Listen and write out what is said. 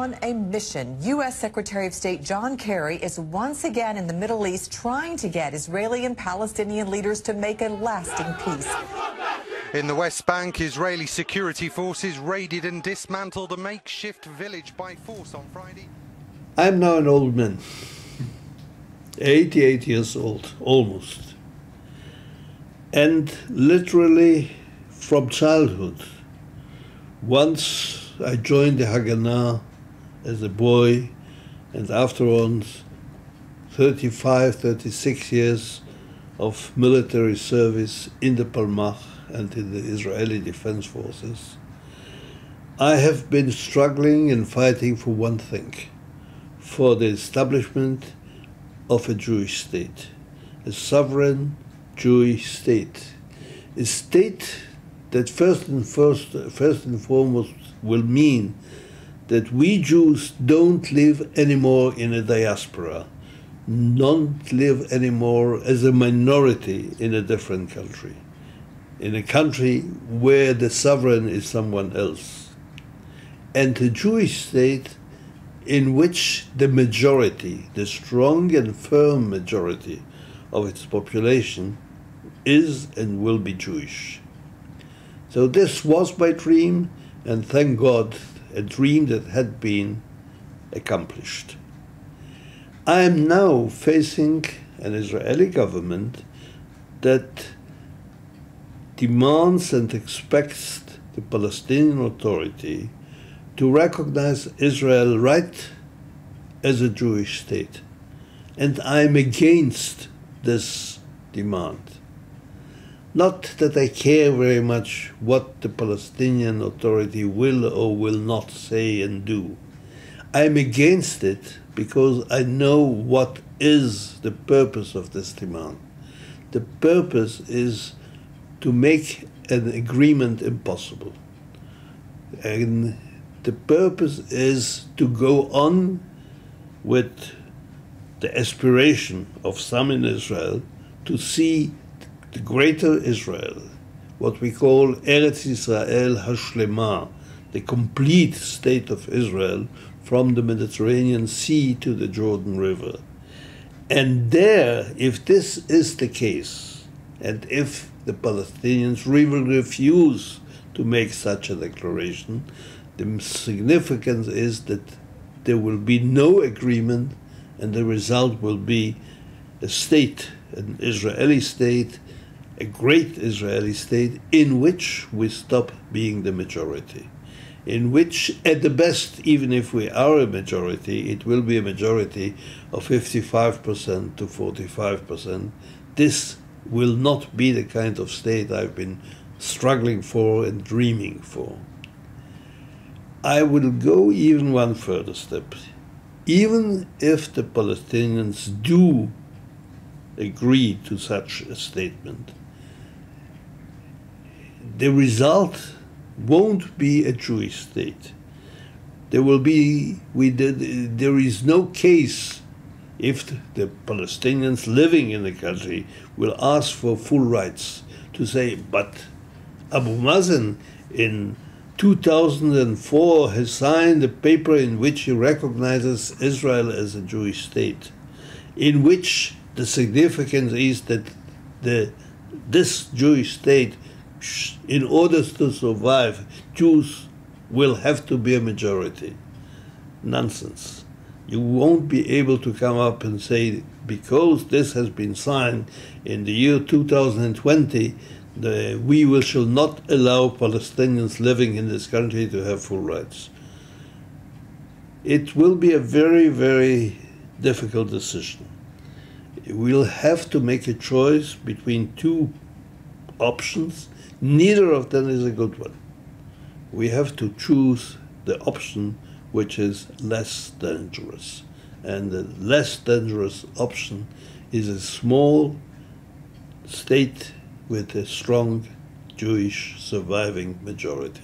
on a mission. U.S. Secretary of State John Kerry is once again in the Middle East trying to get Israeli and Palestinian leaders to make a lasting peace. In the West Bank, Israeli security forces raided and dismantled a makeshift village by force on Friday. I'm now an old man, 88 years old, almost. And literally from childhood, once I joined the Haganah as a boy, and afterwards 35, 36 years of military service in the Palmach and in the Israeli Defense Forces, I have been struggling and fighting for one thing, for the establishment of a Jewish state, a sovereign Jewish state, a state that first and foremost will mean that we Jews don't live anymore in a diaspora, don't live anymore as a minority in a different country, in a country where the sovereign is someone else, and a Jewish state in which the majority, the strong and firm majority of its population is and will be Jewish. So this was my dream, and thank God, a dream that had been accomplished. I am now facing an Israeli government that demands and expects the Palestinian Authority to recognize Israel right as a Jewish state. And I'm against this demand. Not that I care very much what the Palestinian Authority will or will not say and do. I'm against it because I know what is the purpose of this demand. The purpose is to make an agreement impossible. And the purpose is to go on with the aspiration of some in Israel to see the greater Israel, what we call Eretz Yisrael Hashlema, the complete state of Israel from the Mediterranean Sea to the Jordan River. And there, if this is the case, and if the Palestinians will refuse to make such a declaration, the significance is that there will be no agreement, and the result will be a state, an Israeli state, a great Israeli state, in which we stop being the majority, in which, at the best, even if we are a majority, it will be a majority of 55% to 45%. This will not be the kind of state I've been struggling for and dreaming for. I will go even one further step. Even if the Palestinians do agree to such a statement, the result won't be a Jewish state. There is no case if the Palestinians living in the country will ask for full rights to say, but Abu Mazen in 2004 has signed a paper in which he recognizes Israel as a Jewish state, in which the significance is that this Jewish state, in order to survive, Jews will have to be a majority. Nonsense. You won't be able to come up and say, because this has been signed in the year 2020, we shall not allow Palestinians living in this country to have full rights. It will be a very, very difficult decision. We'll have to make a choice between two options. Neither of them is a good one. We have to choose the option which is less dangerous. And the less dangerous option is a small state with a strong Jewish surviving majority.